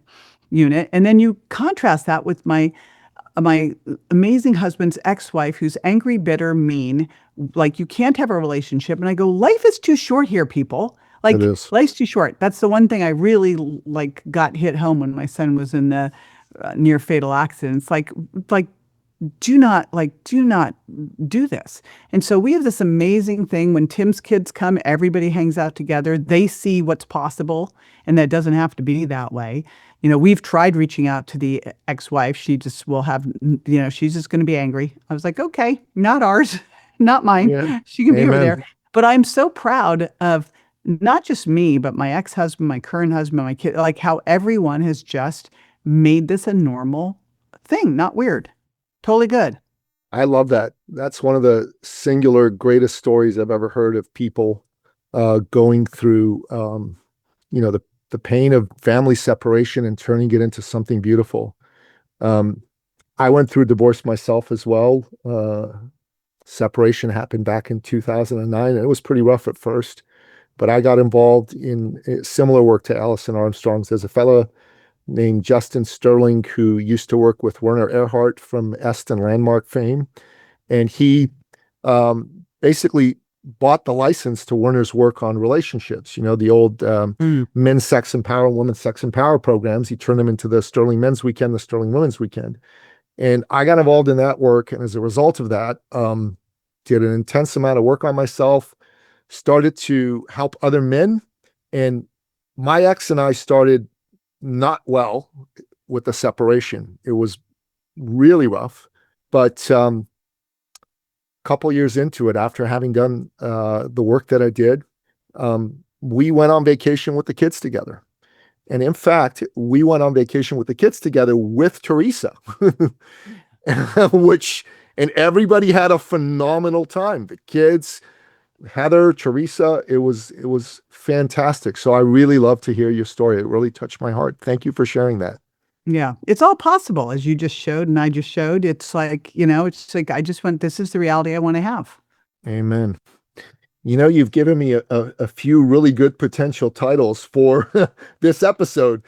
And then you contrast that with my amazing husband's ex-wife, who's angry, bitter, mean. Like, you can't have a relationship. And I go, life is too short here, people. Like, It is. life's too short. That's the one thing I really got hit home when my son was in the near fatal accidents. Like, do not do this. And so we have this amazing thing when Tim's kids come, everybody hangs out together. They see what's possible, and that doesn't have to be that way. We've tried reaching out to the ex-wife. She just will have, she's just going to be angry. I was like, okay, not ours, not mine. Yeah. She can be over Amen. there. But I'm so proud of not just me, but my ex-husband, my current husband, my kid, like how everyone has just made this a normal thing, not weird. Totally good. I love that. That's one of the singular greatest stories I've ever heard of people going through, the pain of family separation and turning it into something beautiful. I went through divorce myself as well. Separation happened back in 2009, and it was pretty rough at first. But I got involved in similar work to Allison Armstrong's. There's a fellow named Justin Sterling who used to work with Werner Erhard from Est and Landmark fame. And he basically bought the license to Werner's work on relationships. The old men's sex and power, women's sex and power programs. He turned them into the Sterling Men's Weekend, the Sterling Women's Weekend. And I got involved in that work. And as a result of that, did an intense amount of work on myself, started to help other men. And my ex and I started not well with the separation. It was really rough. But a couple years into it, after having done the work that I did, we went on vacation with the kids together. And in fact, we went on vacation with the kids together with Teresa, and everybody had a phenomenal time. The kids, Heather, Teresa, it was fantastic. So I really love to hear your story. It really touched my heart. Thank you for sharing that. Yeah, it's all possible, as you just showed and I just showed. It's like, I just went, this is the reality I want to have. Amen. You've given me a few really good potential titles for this episode.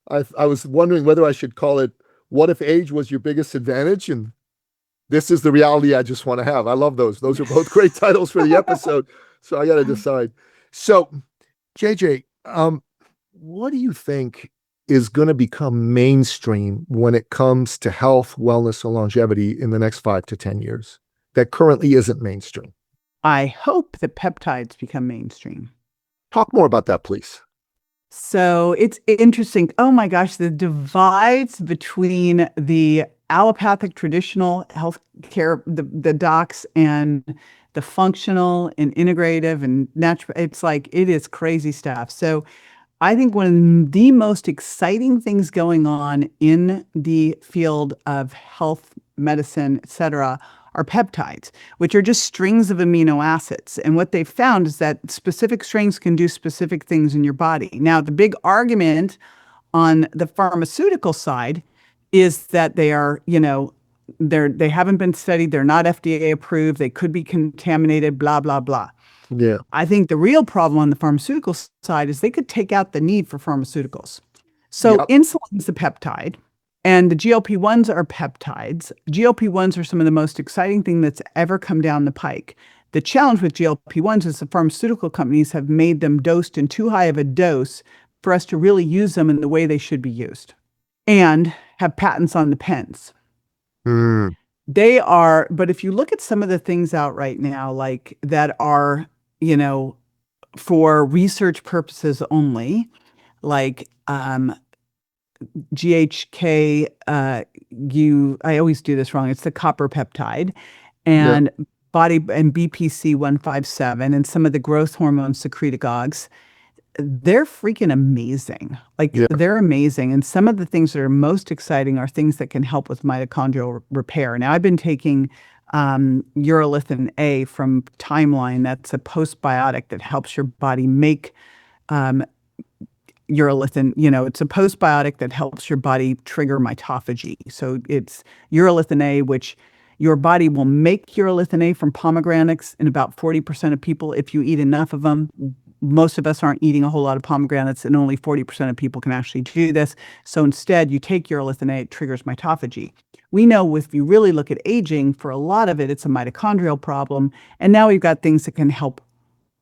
I was wondering whether I should call it, What If Age Was Your Biggest Advantage? And This is the reality I just want to have. I love those. Those are both great titles for the episode. So I got to decide. So, JJ, what do you think is going to become mainstream when it comes to health, wellness, and longevity in the next 5 to 10 years that currently isn't mainstream? I hope that peptides become mainstream. Talk more about that, please. So it's interesting. Oh my gosh, the divides between the allopathic traditional healthcare, the docs, and the functional and integrative and natural, it's like, it is crazy stuff. So I think one of the most exciting things going on in the field of health, medicine, et cetera, are peptides, which are just strings of amino acids. And what they've found is that specific strings can do specific things in your body. Now, the big argument on the pharmaceutical side is that they are, they haven't been studied, they're not FDA approved, they could be contaminated, blah, blah, blah. Yeah. I think the real problem on the pharmaceutical side is they could take out the need for pharmaceuticals. So insulin is a peptide, and the GLP-1s are peptides. GLP-1s are some of the most exciting thing that's ever come down the pike. The challenge with GLP-1s is the pharmaceutical companies have made them dosed in too high of a dose for us to really use them in the way they should be used, and have patents on the pens. They are, but if you look at some of the things out right now, like that are, for research purposes only, like GHK, I always do this wrong. It's the copper peptide, and body and BPC 157, and some of the growth hormone secretagogues. They're freaking amazing. They're amazing. And some of the things that are most exciting are things that can help with mitochondrial repair. Now, I've been taking urolithin A from Timeline. That's a postbiotic that helps your body make urolithin. It's a postbiotic that helps your body trigger mitophagy. So it's urolithin A, which your body will make urolithin A from pomegranates in about 40% of people if you eat enough of them. Most of us aren't eating a whole lot of pomegranates, and only 40% of people can actually do this. So instead, you take urolithin A, it triggers mitophagy. We know if you really look at aging, for a lot of it, it's a mitochondrial problem. And now we've got things that can help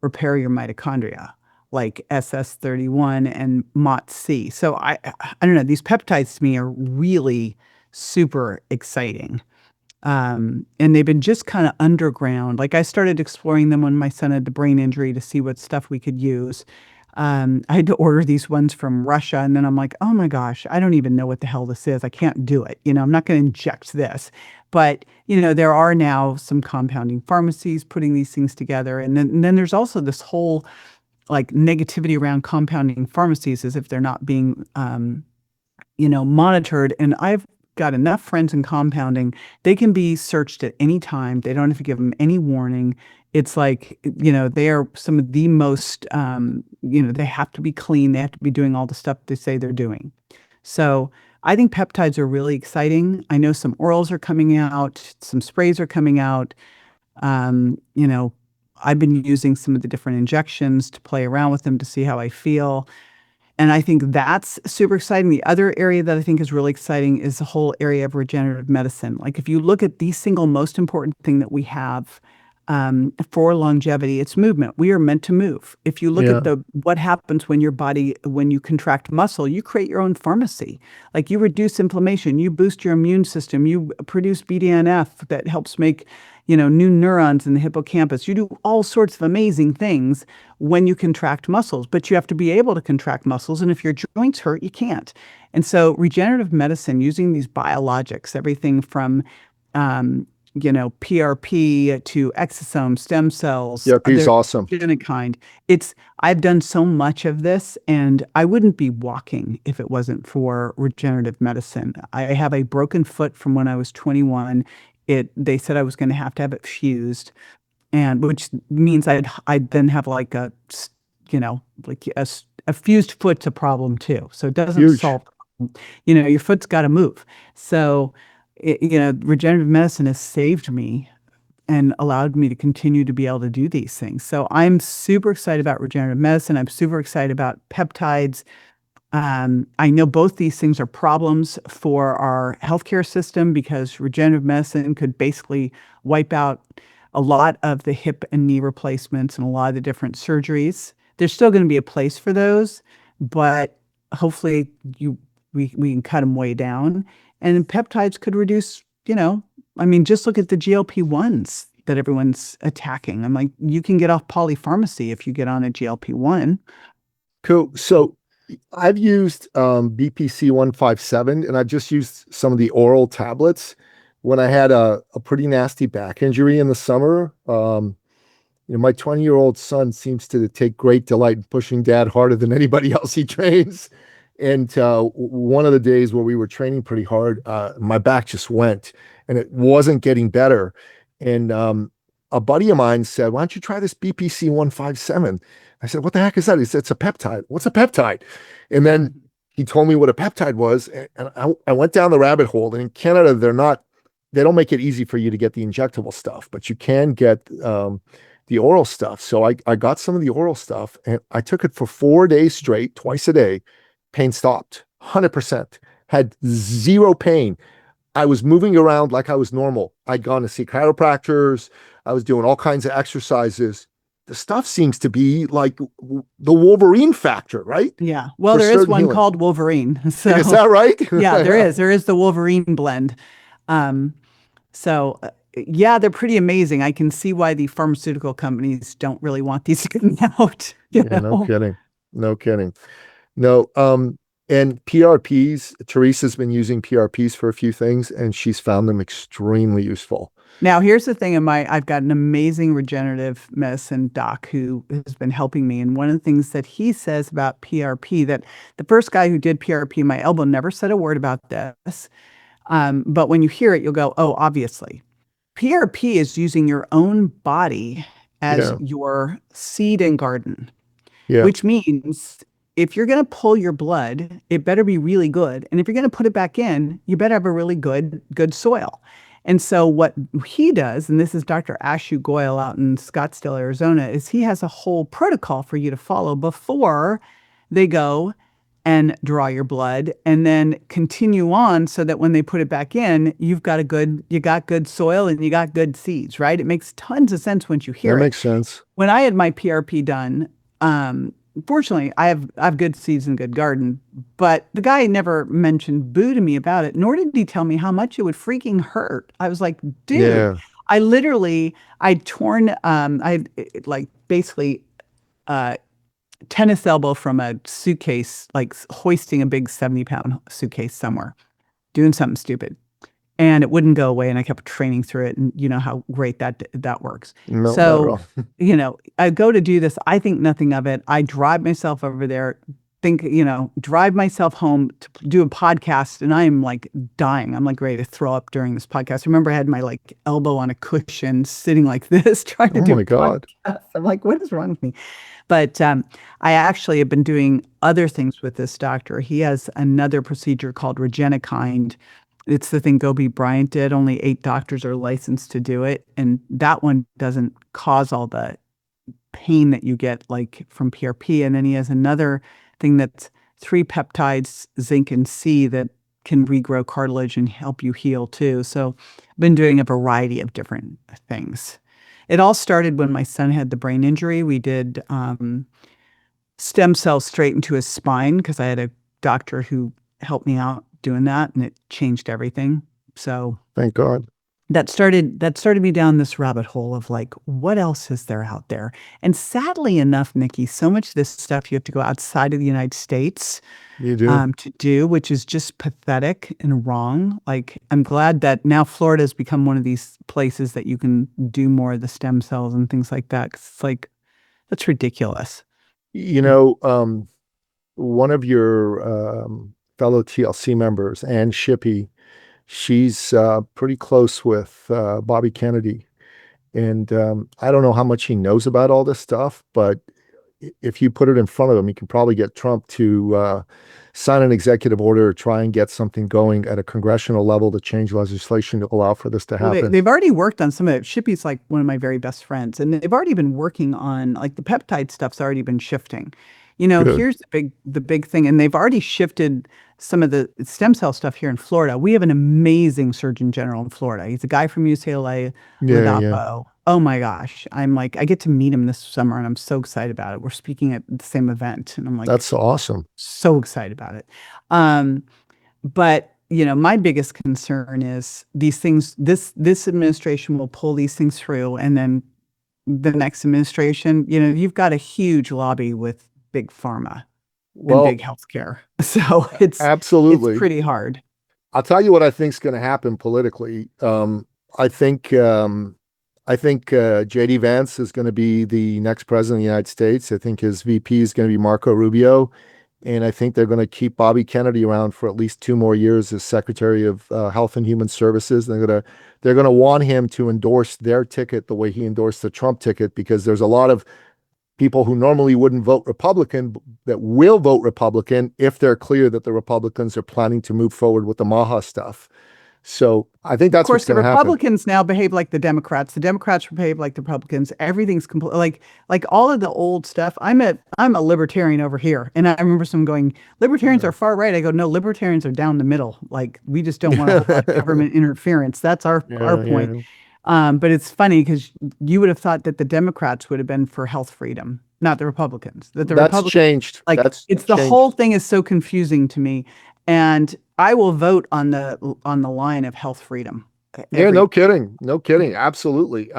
repair your mitochondria, like SS31 and MOTS-C. So I don't know, these peptides to me are really super exciting. And they've been just kind of underground. Like, I started exploring them when my son had the brain injury to see what stuff we could use. I had to order these ones from Russia, and then I'm like, oh my gosh, I don't even know what the hell this is. I can't do it. I'm not going to inject this. But, there are now some compounding pharmacies putting these things together. And then there's also this whole like negativity around compounding pharmacies as if they're not being, monitored. And I've got enough friends in compounding. They can be searched at any time. They don't have to give them any warning. It's like, they are some of the most, they have to be clean. They have to be doing all the stuff they say they're doing. So I think peptides are really exciting. I know some orals are coming out, some sprays are coming out. I've been using some of the different injections to play around with them to see how I feel. And I think that's super exciting. The other area that I think is really exciting is the whole area of regenerative medicine. Like, if you look at the single most important thing that we have for longevity, it's movement. We are meant to move. If you look at what happens when when you contract muscle, you create your own pharmacy. Like, you reduce inflammation, you boost your immune system, you produce BDNF that helps make new neurons in the hippocampus. You do all sorts of amazing things when you contract muscles, but you have to be able to contract muscles. And if your joints hurt, you can't. And so regenerative medicine, using these biologics, everything from, PRP to exosome stem cells. PRP is awesome. I've done so much of this, and I wouldn't be walking if it wasn't for regenerative medicine. I have a broken foot from when I was 21. They said I was going to have it fused, and which means I'd then have like a fused foot's a problem too. So it doesn't solve, your foot's got to move. So, regenerative medicine has saved me and allowed me to continue to be able to do these things. So I'm super excited about regenerative medicine. I'm super excited about peptides. I know both these things are problems for our healthcare system because regenerative medicine could basically wipe out a lot of the hip and knee replacements and a lot of the different surgeries. There's still going to be a place for those, but hopefully we can cut them way down. And peptides could reduce, I mean, just look at the GLP-1s that everyone's attacking. I'm like, you can get off polypharmacy if you get on a GLP-1. Cool. So I've used BPC 157, and I've just used some of the oral tablets when I had a pretty nasty back injury in the summer. My 20-year-old son seems to take great delight in pushing dad harder than anybody else he trains. And one of the days where we were training pretty hard, my back just went and it wasn't getting better. And a buddy of mine said, "Why don't you try this BPC 157?" I said, "What the heck is that?" He said, "It's a peptide." "What's a peptide?" And then he told me what a peptide was. And I went down the rabbit hole. And in Canada, they don't make it easy for you to get the injectable stuff, but you can get the oral stuff. So I got some of the oral stuff and I took it for 4 days straight, twice a day. Pain stopped, 100%. Had zero pain. I was moving around like I was normal. I'd gone to see chiropractors. I was doing all kinds of exercises. The stuff seems to be like the Wolverine factor, right? Yeah. Well, For there is certain one healing. called Wolverine. So Is that right? yeah, there is. There is the Wolverine blend. So yeah, they're pretty amazing. I can see why the pharmaceutical companies don't really want these getting out. Yeah, no kidding. No kidding. No, and PRPs, Teresa's been using PRPs for a few things and she's found them extremely useful. Now, here's the thing I've got an amazing regenerative medicine doc who has been helping me. And one of the things that he says about PRP, that the first guy who did PRP in my elbow never said a word about this. But when you hear it, you'll go, oh, obviously. PRP is using your own body as your seed and garden, which means if you're going to pull your blood, it better be really good. And if you're going to put it back in, you better have a really good soil. And so what he does, and this is Dr. Ashu Goyal out in Scottsdale, Arizona, is he has a whole protocol for you to follow before they go and draw your blood and then continue on so that when they put it back in, you got good soil and you got good seeds, right? It makes tons of sense once you hear it. That makes sense. When I had my PRP done, fortunately, I have good seeds and good garden, but the guy never mentioned boo to me about it, nor did he tell me how much it would freaking hurt. I was like, dude, I'd torn, basically tennis elbow from a suitcase, like hoisting a big 70-pound suitcase somewhere, doing something stupid. And it wouldn't go away. And I kept training through it. And you know how great that works. No, so, I go to do this. I think nothing of it. I drive myself over there, drive myself home to do a podcast. And I am like dying. I'm like ready to throw up during this podcast. I remember I had my elbow on a cushion sitting like this trying to do a podcast. I'm like, what is wrong with me? But I actually have been doing other things with this doctor. He has another procedure called Regenekind. It's the thing Gobi Bryant did. Only 8 doctors are licensed to do it. And that one doesn't cause all the pain that you get from PRP. And then he has another thing that's 3 peptides, zinc and C, that can regrow cartilage and help you heal too. So I've been doing a variety of different things. It all started when my son had the brain injury. We did stem cells straight into his spine because I had a doctor who helped me out doing that, and it changed everything. So thank God. That started me down this rabbit hole of what else is there out there? And sadly enough, Nicky, so much of this stuff you have to go outside of the United States to do, which is just pathetic and wrong. I'm glad that now Florida has become one of these places that you can do more of the stem cells and things like that. 'Cause it's that's ridiculous. One of your fellow TLC members, Ann Shippey, she's pretty close with Bobby Kennedy. And I don't know how much he knows about all this stuff, but if you put it in front of him, you can probably get Trump to sign an executive order, try and get something going at a congressional level to change legislation to allow for this to happen. Well, they've already worked on some of it. Shippey's one of my very best friends, and they've already been working on the peptide stuff's already been shifting. Good. Here's the big thing, and they've already shifted some of the stem cell stuff here in Florida. We have an amazing Surgeon General in Florida. He's a guy from UCLA, Yeah, yeah. Ladapo. Oh my gosh. I get to meet him this summer and I'm so excited about it. We're speaking at the same event and I'm like That's awesome. so excited about it. Um, but my biggest concern is these things, this administration will pull these things through, and then the next administration, you've got a huge lobby with big pharma and Well, big healthcare. So it's absolutely. pretty hard. I'll tell you what I think is going to happen politically. I think JD Vance is going to be the next president of the United States. I think his VP is going to be Marco Rubio, and I think they're going to keep Bobby Kennedy around for at least 2 more years as Secretary of Health and Human Services. They're going to want him to endorse their ticket the way he endorsed the Trump ticket, because there's a lot of people who normally wouldn't vote Republican that will vote Republican if they're clear that the Republicans are planning to move forward with the Maha stuff. So I think Of that's what's course, the going to happen. Republicans now behave like the Democrats. The Democrats behave like the Republicans. Everything's complete, like all of the old stuff. I'm a libertarian over here, and I remember someone going, "Libertarians are far right." I go, "No, libertarians are down the middle. Like we just don't want a whole lot of government interference. That's our Yeah, point." yeah. But it's funny because you would have thought that the Democrats would have been for health freedom, not the Republicans. That the That's Republicans, changed. like, That's it's the whole changed. thing is so confusing to me, and I will vote on the line of health freedom Yeah, every. no kidding. No kidding. Absolutely.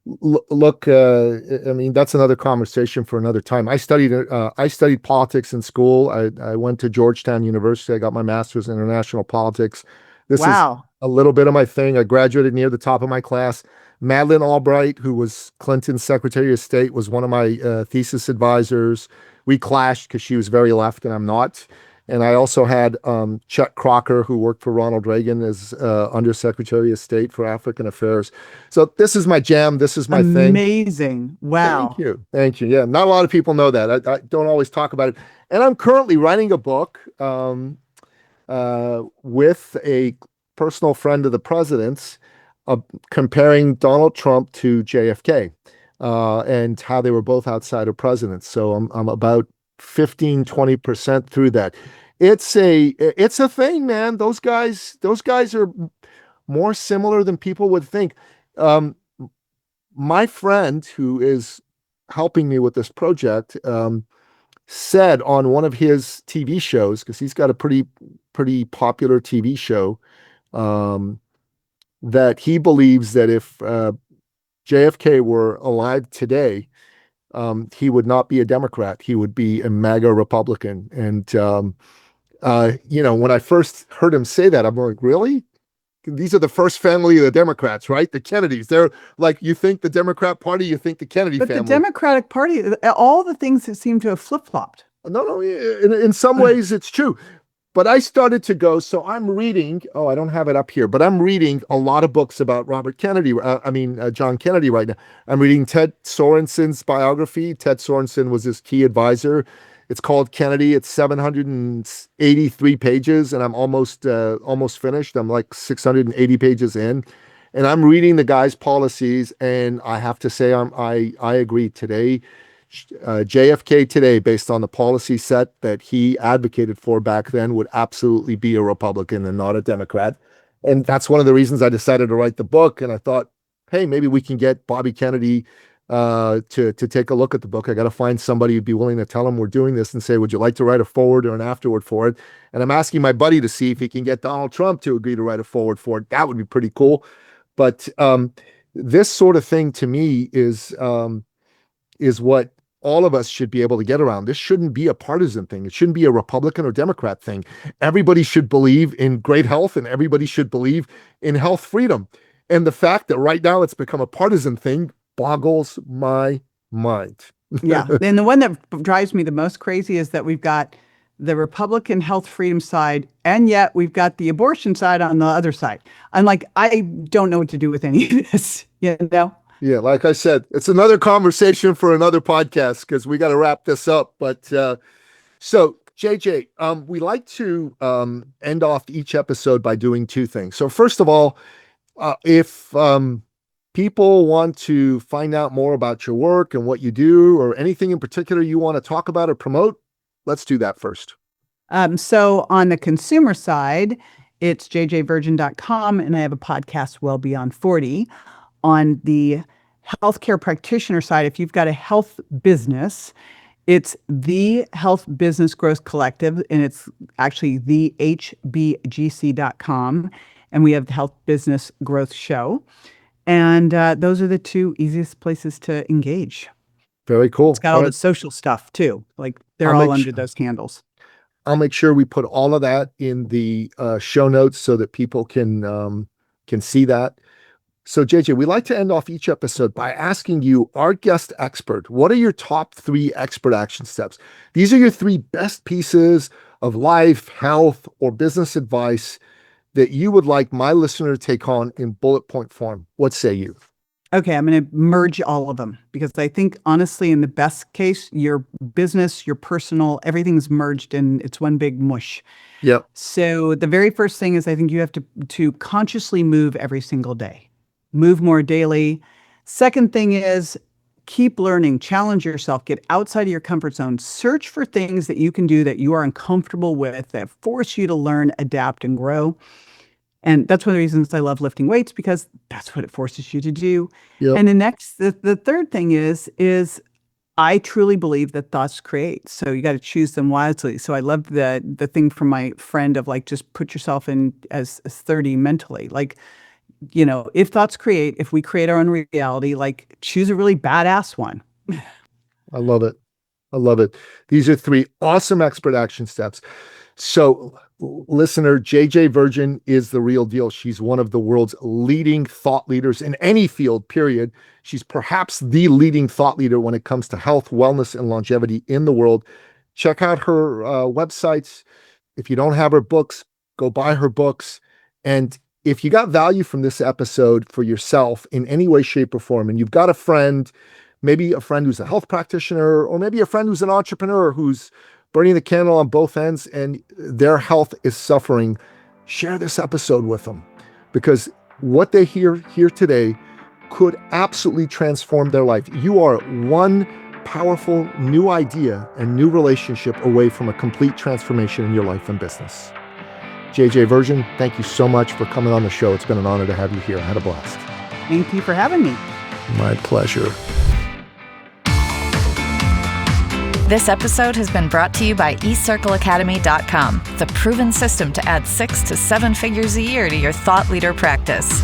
Look, I mean, that's another conversation for another time. I studied politics in school. I went to Georgetown University. I got my master's in international politics. This is Wow. a little bit of my thing. I graduated near the top of my class. Madeleine Albright, who was Clinton's Secretary of State, was one of my thesis advisors. We clashed because she was very left and I'm not. And I also had Chuck Crocker, who worked for Ronald Reagan as Undersecretary of State for African Affairs. So this is my jam. This is my thing. Amazing. Thank Wow. you. Thank you. Yeah, not a lot of people know that. I don't always talk about it. And I'm currently writing a book with a personal friend of the president's, uh, comparing Donald Trump to JFK and how they were both outsider presidents. So I'm about 15-20% through that. It's a thing, man. Those guys are more similar than people would think. Um, my friend who is helping me with this project said on one of his TV shows, because he's got a pretty popular TV show, um, that he believes that if JFK were alive today, he would not be a Democrat. He would be a MAGA Republican. And when I first heard him say that, I'm like, really? These are the first family of the Democrats, right? The Kennedys. They're like, you think the Democrat Party, you think the Kennedy But the family. Democratic Party, all the things that seem to have flip-flopped. No, no, in some ways it's true. But I started to go, so I'm reading, oh, I don't have it up here, but I'm reading a lot of books about Robert Kennedy. John Kennedy right now. I'm reading Ted Sorensen's biography. Ted Sorensen was his key advisor. It's called Kennedy. It's 783 pages, and I'm almost finished. I'm like 680 pages in, and I'm reading the guy's policies, and I have to say, I agree today. JFK today, based on the policy set that he advocated for back then, would absolutely be a Republican and not a Democrat. And that's one of the reasons I decided to write the book. And I thought, hey, maybe we can get Bobby Kennedy to take a look at the book. I got to find somebody who'd be willing to tell him we're doing this and say, would you like to write a forward or an afterward for it? And I'm asking my buddy to see if he can get Donald Trump to agree to write a forward for it. That would be pretty cool. But this sort of thing to me is what all of us should be able to get around. This shouldn't be a partisan thing. It shouldn't be a Republican or Democrat thing. Everybody should believe in great health and everybody should believe in health freedom. And the fact that right now it's become a partisan thing boggles my mind. Yeah. And the one that drives me the most crazy is that we've got the Republican health freedom side, and yet we've got the abortion side on the other side. I'm like, I don't know what to do with any of this, you know? Yeah, like I said, it's another conversation for another podcast because we got to wrap this up. But so, JJ, we like to end off each episode by doing two things. So, first of all, if people want to find out more about your work and what you do, or anything in particular you want to talk about or promote, let's do that first. So on the consumer side, it's jjvirgin.com, and I have a podcast, Well Beyond 40. On the healthcare practitioner side, if you've got a health business, it's the Health Business Growth Collective, and it's actually thehbgc.com. And we have the Health Business Growth Show. And those are the two easiest places to engage. Very cool. It's got all the social stuff too. Like they're all under those handles. I'll make sure we put all of that in the show notes so that people can see that. So JJ, we like to end off each episode by asking you, our guest expert, what are your top 3 expert action steps? These are your 3 best pieces of life, health, or business advice that you would like my listener to take on in bullet point form. What say you? Okay, I'm going to merge all of them because I think, honestly, in the best case, your business, your personal, everything's merged and it's one big mush. Yep. So the very first thing is I think you have to consciously move every single day. Move more daily. Second thing is keep learning, challenge yourself, get outside of your comfort zone, search for things that you can do that you are uncomfortable with, that force you to learn, adapt, and grow. And that's one of the reasons I love lifting weights, because that's what it forces you to do. Yep. And the third thing is I truly believe that thoughts create. So you got to choose them wisely. So I love the thing from my friend of like, just put yourself in as 30 mentally. Like, if thoughts create, if we create our own reality, like choose a really badass one. I love it. I love it. These are 3 awesome expert action steps. So listener, JJ Virgin is the real deal. She's one of the world's leading thought leaders in any field, period. She's perhaps the leading thought leader when it comes to health, wellness, and longevity in the world. Check out her websites. If you don't have her books, go buy her books. And if you got value from this episode for yourself in any way, shape, or form, and you've got a friend, maybe a friend who's a health practitioner, or maybe a friend who's an entrepreneur who's burning the candle on both ends and their health is suffering, share this episode with them, because what they hear here today could absolutely transform their life. You are one powerful new idea and new relationship away from a complete transformation in your life and business. JJ Virgin, thank you so much for coming on the show. It's been an honor to have you here. I had a blast. Thank you for having me. My pleasure. This episode has been brought to you by eCircleAcademy.com, the proven system to add 6 to 7 figures a year to your thought leader practice.